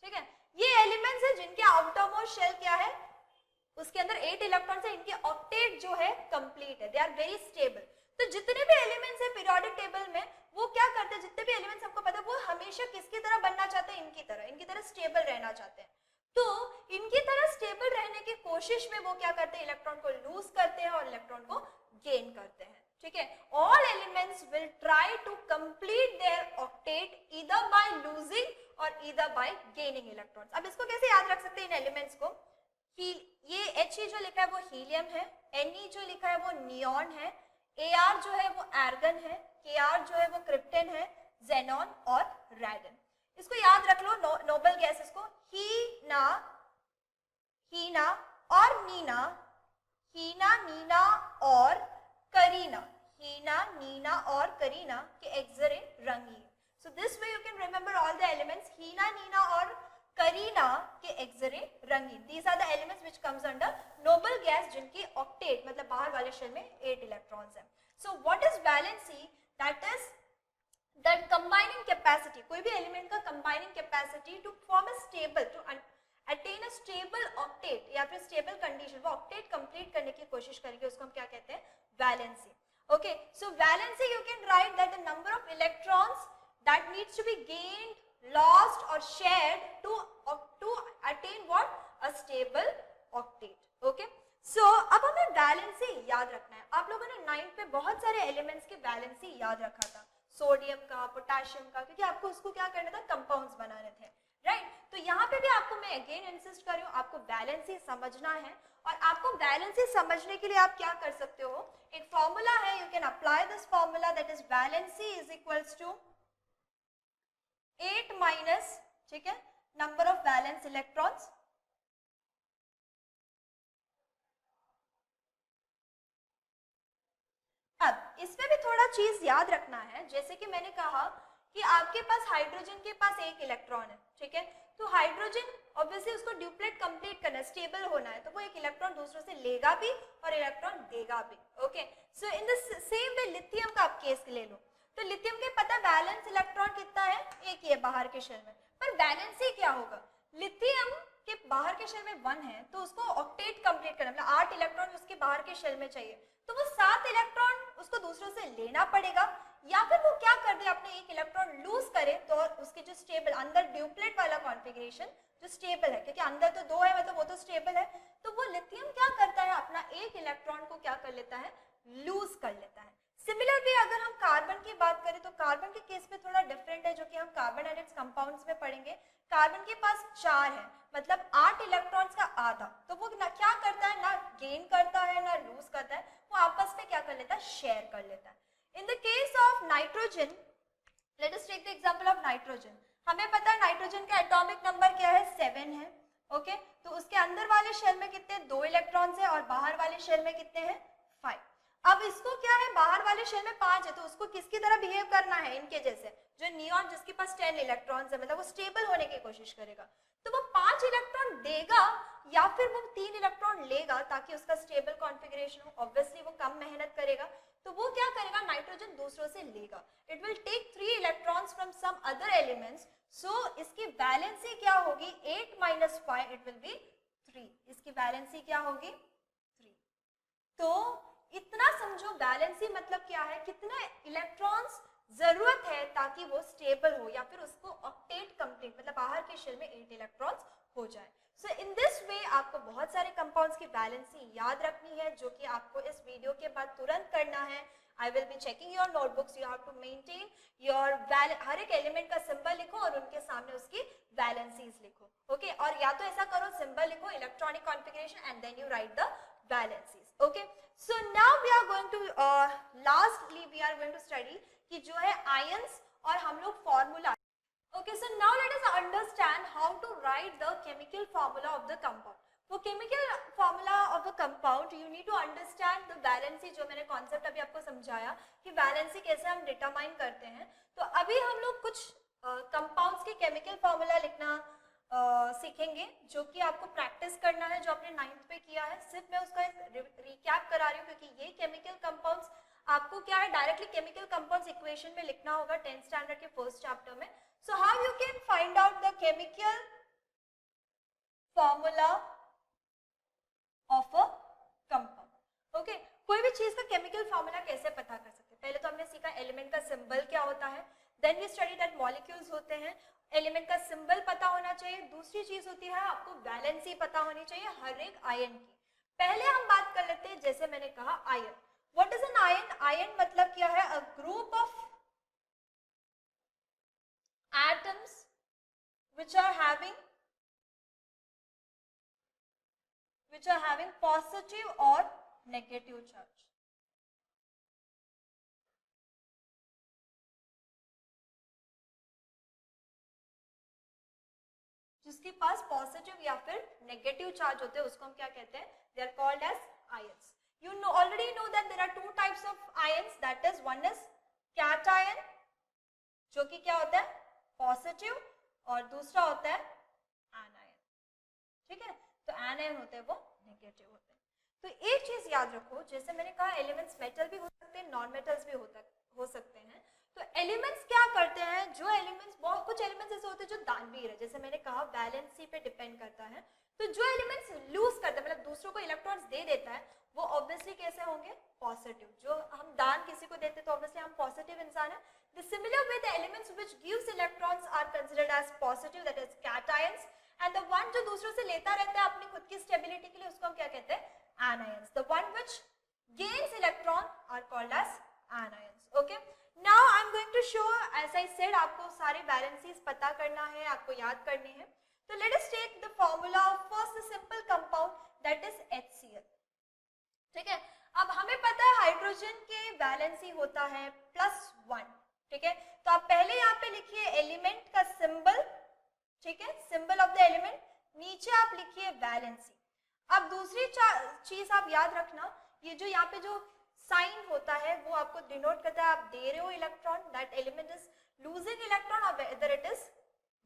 ठीक है, ये एलिमेंट्स है जिनके आउटरमोस्ट शेल क्या है? उसके अंदर 8 इलेक्ट्रॉन्स है, इनके ऑक्टेट जो है कंप्लीट है, दे आर वेरी स्टेबल। तो जितने भी एलिमेंट्स है पीरियोडिक टेबल में वो क्या करते हैं, जितने भी एलिमेंट्स आपको पता है वो हमेशा किसकी तरह बनना चाहते हैं? इनकी तरह स्टेबल रहना चाहते हैं। तो इनकी तरह स्टेबल रहने की कोशिश में वो क्या करते हैं? इलेक्ट्रॉन को लूज करते हैं और इलेक्ट्रॉन को गेन करते हैं। ठीक है, all elements will try to complete their octet either by losing or either by gaining electrons. अब इसको कैसे याद रख सकते हैं इन एलिमेंट्स को? ये He जो लिखा है वो हीलियम है, Ne जो लिखा है वो नियॉन है, Ar जो है वो आर्गन है, Kr जो है वो क्रिप्टन है, जेनॉन और रेडन। इसको याद रख लो नोबल गैसेस को, हीना और नीना, हीना, नीना और करीना, हीना, नीना और करीना के एक्सरे रंगीन। So this way you can remember all the elements, Heena, Neena और करीना के एक्सरे रंगीन। These are the elements which comes under noble gas जिनकी ऑक्टेट मतलब बाहर वाले शेल में 8 इलेक्ट्रॉन्स हैं। So what is valency? That is that combining capacity, कोई भी एलिमेंट का combining capacity to form a stable, to attain a stable octet या फिर स्टेबल कंडीशन, वो ऑक्टेट कंप्लीट करने की कोशिश करेंगे, उसको हम क्या कहते हैं? Valency. Okay, so valency you can write that the number of electrons that needs to be gained, lost or shared to attain what? A stable octet. Okay, so अब हमें वैलेंसी याद रखना है। आप लोगों ने 9th पे बहुत सारे एलिमेंट्स के वैलेंसी याद रखा था, सोडियम का, पोटेशियम का, क्योंकि आपको उसको क्या करना था? कंपाउंड्स बनाने थे, राइट? तो यहाँ पे भी आपको मैं अगेन इंसिस्ट कर रही हूँ, आपको वैलेंसी समझना है। और आपको वैलेंसी समझने के लिए आप क्या कर सकते हो? एक फॉर्मूला है, you can apply this formula, that is valency is equals to 8 minus, ठीक है, नंबर ऑफ वैलेंस इलेक्ट्रॉन्स अब इसमें भी थोड़ा चीज याद रखना है, जैसे कि मैंने कहा कि आपके पास हाइड्रोजन के पास 1 इलेक्ट्रॉन है, ठीक है, तो हाइड्रोजन ऑब्वियसली उसको ड्यूप्लेट कंप्लीट करना है, स्टेबल होना है, तो वो 1 इलेक्ट्रॉन दूसरों से लेगा भी और इलेक्ट्रॉन देगा भी। Okay, so in the same way lithium का आप केस ले लो, तो लिथियम के पता वैलेंस इलेक्ट्रॉन कितना है? 1 ही है बाहर के शेल में, पर वैलेंसी क्या होगा? लिथियम के बाहर के शेल में 1 है तो उसको ऑक्टेट कंप्लीट करना, मतलब 8 इलेक्ट्रॉन उसके बाहर के शेल में चाहिए, तो वो 7 इलेक्ट्रॉन उसको दूसरों से लेना पड़ेगा, या फिर वो क्या कर दे अपने एक इलेक्ट्रॉन लूज करे तो उसके जो स्टेबल अंदर ड्यूप्लेट वाला कॉन्फ़िगरेशन जो स्टेबल है, क्योंकि अंदर तो 2 है मतलब वो तो स्टेबल है, तो वो लिथियम क्या करता है अपना एक इलेक्ट्रॉन को क्या कर लेता है, लूज कर लेता है। सिमिलरली अगर हम कार्बन की बात करें तो कार्बन के केस में थोड़ा डिफरेंट है, जो कि हम कार्बन एंड इट्स कंपाउंड्स में पढ़ेंगे। कार्बन के पास 4 है, मतलब 8 इलेक्ट्रॉन्स का आधा, तो वो ना क्या करता है, ना गेन करता है ना लूज करता है, वो आपस में क्या कर लेता है, शेयर कर लेता है। In the case of nitrogen, let us take the example of nitrogen. हमें पता है नाइट्रोजन का एटॉमिक नंबर क्या है, 7 है, ओके। तो उसके अंदर वाले शेल में कितने 2 इलेक्ट्रॉन्स है और बाहर वाले शेल में कितने हैं 5। अब इसको क्या है, बाहर वाले शेल में 5 है तो उसको किसकी तरह बिहेव करना है, इनके जैसे, जो नियॉन जिसके पास 10 इलेक्ट्रॉन्स है, मतलब वो स्टेबल होने की कोशिश करेगा, तो वो 5 इलेक्ट्रॉन देगा या फिर वो 3 इलेक्ट्रॉन लेगा ताकि उसका स्टेबल कॉन्फ़िगरेशन हो। ऑब्वियसली वो कम मेहनत करेगा, तो वो क्या करेगा, नाइट्रोजन दूसरों से लेगा। It will take 3 electrons from some other elements, so इसकी वैलेंसी क्या होगी, 8 - 5 इट विल बी 3। इसकी वैलेंसी क्या होगी 3। तो इतना समझो, वैलेंसी मतलब क्या है, कितने इलेक्ट्रॉन्स जरूरत है ताकि वो स्टेबल हो या फिर उसको ऑक्टेट कंप्लीट, मतलब बाहर के शेल में 8 इलेक्ट्रॉन्स हो जाए। सो इन दिस वे आपको बहुत सारे कंपाउंड्स की वैलेंसी याद रखनी है, जो कि आपको इस वीडियो के बाद तुरंत करना है। I will be checking your notebooks, you have to maintain your हर एक एलिमेंट का सिंबल लिखो और उनके सामने उसकी वैलेंसीज लिखो, ओके। और या तो ऐसा करो, सिंबल लिखो, electronic configuration and then you write the valencies, okay. So now we are going to lastly we are going to study कि जो है आयंस और हम लोग formula. Okay, so now let us understand how to write the chemical formula of the compound. For chemical formula of a compound, you need to understand the valency, जो मैंने concept अभी आपको समझाया कि valency कैसे हम determine करते हैं। तो अभी हम लोग कुछ compounds के chemical formula लिखना सीखेंगे, जो कि आपको प्रैक्टिस करना है, जो आपने 9th पे किया है। सिर्फ मैं उसका रिकैप करा रही हूँ क्योंकि ये केमिकल कंपाउंड्स आपको क्या है, डायरेक्टली केमिकल कंपाउंड्स इक्वेशन में लिखना होगा 10th स्टैंडर्ड के फर्स्ट चैप्टर में। So how you can find out the chemical formula of a compound? Okay, कोई भी चीज का केमिकल फॉर्मूला कैसे पता कर सकते हैं? पहले तो हमने सीखा एलिमेंट का सिंबल क्या होता है, then we study that molecules होते हैं, एलिमेंट का सिंबल पता होना चाहिए। दूसरी चीज होती है आपको वैलेंसी पता होनी चाहिए हर एक आयन की। पहले हम बात कर लेते हैं, जैसे मैंने कहा ion. What is an ion? Ion मतलब क्या है, a group of atoms which are having positive or negative charge. जिसके पास पॉजिटिव या फिर नेगेटिव चार्ज होते हैं उसको हम क्या कहते हैं, they are called as ions. You already know that there are 2 types of ions, that is one is cation जो कि क्या होता है पॉजिटिव, और दूसरा होता है एनायन, ठीक है। तो एनायन होते हैं वो नेगेटिव होते हैं। तो एक चीज याद रखो, जैसे मैंने कहा एलिमेंट्स मेटल भी हो सकते हैं, नॉन मेटल्स भी हो सकते हैं। तो एलिमेंट्स क्या करते हैं, जो एलिमेंट्स, बहुत कुछ एलिमेंट्स ऐसे होते हैं जो दानवीर है, जैसे मैंने कहा वैलेंसी पे डिपेंड करता है। तो जो एलिमेंट्स लूज करता है, मतलब दूसरों को इलेक्ट्रॉन्स दे देता है, वो ऑब्वियसली कैसे होंगे पॉजिटिव। जो हम दान किसी को देते हैं तो ऑब्वियसली हम पॉजिटिव इंसान है। The similar way the elements which gives electrons are considered as positive, that is cations, and the one जो दूसरों से लेता रहता है अपनी खुद की स्टेबिलिटी के लिए, उसको हम क्या कहते हैं anions. The one which gains electron are called as anions. Okay. Now I am going to show, as I said, आपको सारे valencies पता करना है, आपको याद करने हैं। तो let us take the formula of first simple compound, that is HCl. ठीक है। अब हमें पता है हाइड्रोजन के वैलेंसी होता है +1, ठीक है। तो आप पहले यहाँ पे लिखिए एलिमेंट का सिंबल, ठीक है, सिंबल ऑफ द एलिमेंट, नीचे आप लिखिए वैलेंसी। अब दूसरी चीज आप याद रखना, ये जो यहाँ पे जो साइन होता है वो आपको डिनोट करता है आप दे रहे हो electron, that element is losing electron और whether it is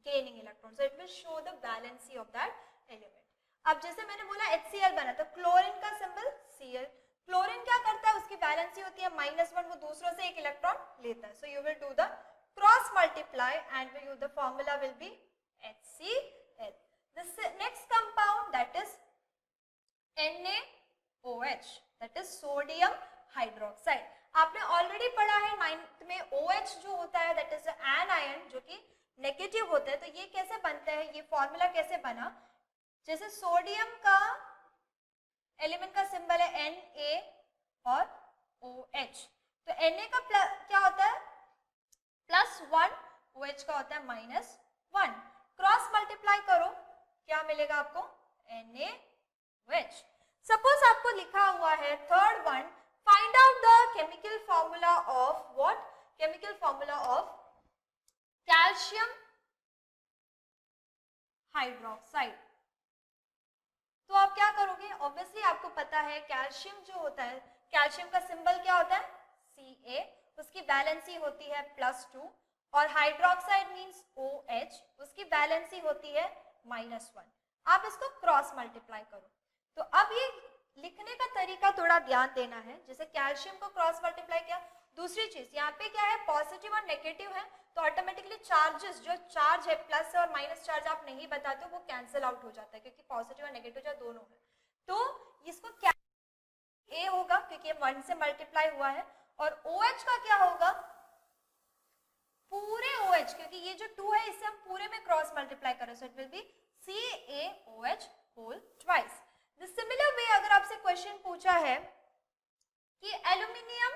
gaining electron, so it will show the valency of that element. अब जैसे मैंने बोला HCl बना, तो क्लोरीन का सिंबल Cl। क्लोरीन क्या करता है, उसकी वैलेंसी होती है -1, वो दूसरों से एक इलेक्ट्रॉन लेता है। So you will do the cross multiply and the formula will be HCl। The next compound, that is NaOH, that is sodium hydroxide. आपने ऑलरेडी पढ़ा है 9th में OH जो होता है that is एनायन जो कि नेगेटिव होता है. तो ये कैसे बनता है, ये फॉर्मूला कैसे बना, जैसे सोडियम का एलिमेंट का सिंबल है Na और OH. तो Na का क्या होता है +1, OH का होता है -1. क्रॉस मल्टीप्लाई करो, क्या मिलेगा आपको NaOH. सपोज आपको लिखा हुआ है third one, find out the chemical formula of what, chemical formula of calcium hydroxide. तो आप क्या करोगे, ऑब्वियसली आपको पता है कैल्शियम जो होता है, कैल्शियम का सिंबल क्या होता है Ca, उसकी वैलेंसी होती है +2 और हाइड्रोक्साइड मींस OH, उसकी वैलेंसी होती है -1. आप इसको क्रॉस मल्टीप्लाई करो. तो अब ये लिखने का तरीका थोड़ा ध्यान देना है. जैसे कैल्शियम को क्रॉस मल्टीप्लाई किया, दूसरी चीज यहाँ पे क्या है पॉजिटिव और नेगेटिव है, तो ऑटोमेटिकली चार्जेस, जो चार्ज है प्लस और माइनस चार्ज आप नहीं बताते हो वो कैंसिल आउट हो जाता है क्योंकि पॉजिटिव और नेगेटिव जो दोनों है. तो इसको क्या A होगा क्योंकि 1 से मल्टीप्लाई हुआ है, और OH का क्या होगा पूरे OH, क्योंकि ये जो 2 है इससे हम पूरे में क्रॉस मल्टीप्लाई करें, so it will be CaOH whole twice. The similar way अगर आपसे क्वेश्चन पूछा है कि एल्यूमिनियम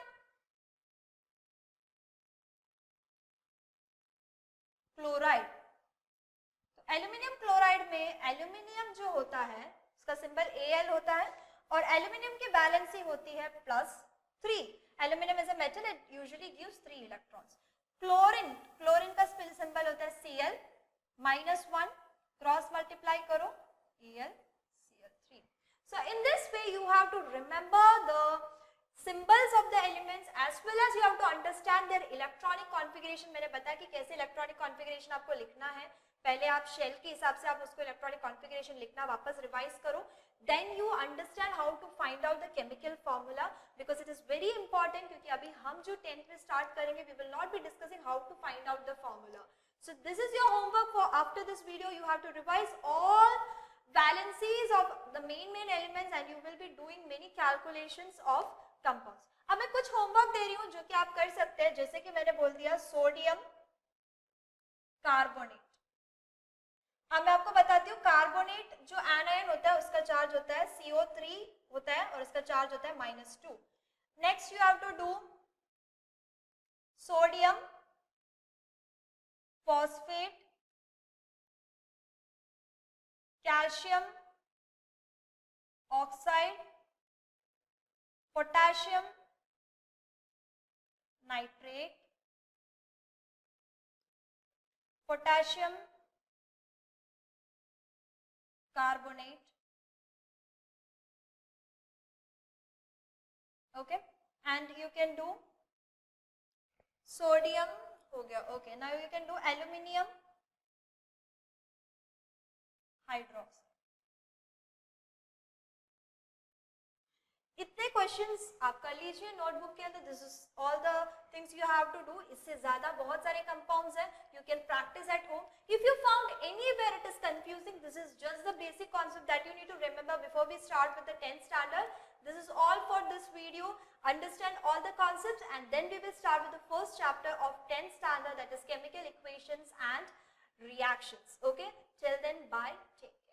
क्लोराइड, तो एल्यूमिनियम क्लोराइड में एल्यूमिनियम जो होता है उसका सिंबल Al होता है और एल्यूमिनियम की वैलेंसी होती है +3. Aluminium is a metal, it usually gives 3 electrons. Chlorine, chlorine का सिंबल होता है Cl, -1, क्रॉस मल्टीप्लाई करो AlCl3. So in this way you have to remember the symbols of the elements as well as you have to understand their electronic configuration. मैंने बताया कि कैसे electronic configuration आपको लिखना है. पहले आप शेल के हिसाब से आप उसको इलेक्ट्रॉनिक कॉन्फ़िगरेशन लिखना, वापस रिवाइज करो. Then you understand how to find out the chemical formula because it is very important. क्योंकि अभी हम जो 10th में start करेंगे, we will not be discussing how to find out the formula. So this is your homework for after this video. You have to revise all valencies of the main elements and you will be doing many calculations of compounds. अब मैं कुछ homework दे रही हूँ जो कि आप कर सकते हैं. जैसे कि मैंने बोल दिया सोडियम कार्बोनेट. अब मैं आपको बताती हूँ कार्बोनेट जो एनायन होता है उसका चार्ज होता है CO3 होता है और इसका चार्ज होता है -2. Next you have to do sodium phosphate, calcium oxide, potassium nitrate, potassium carbonate. Okay, and you can do sodium हो गया. Okay, now you can do aluminium hydroxide. इतने क्वेश्चंस आप कर लीजिए नोटबुक के अंदर. This is all the things you have to do. इससे ज्यादा बहुत सारे कंपाउंड्स हैं, you can practise at home. If you found anywhere it is confusing, this is just the basic concept that you need to remember before we start with the 10th standard. This is all for this video. Understand all the concepts and then we will start with the first chapter of 10th standard, that is chemical equations and reactions. Okay, till then, bye, take care.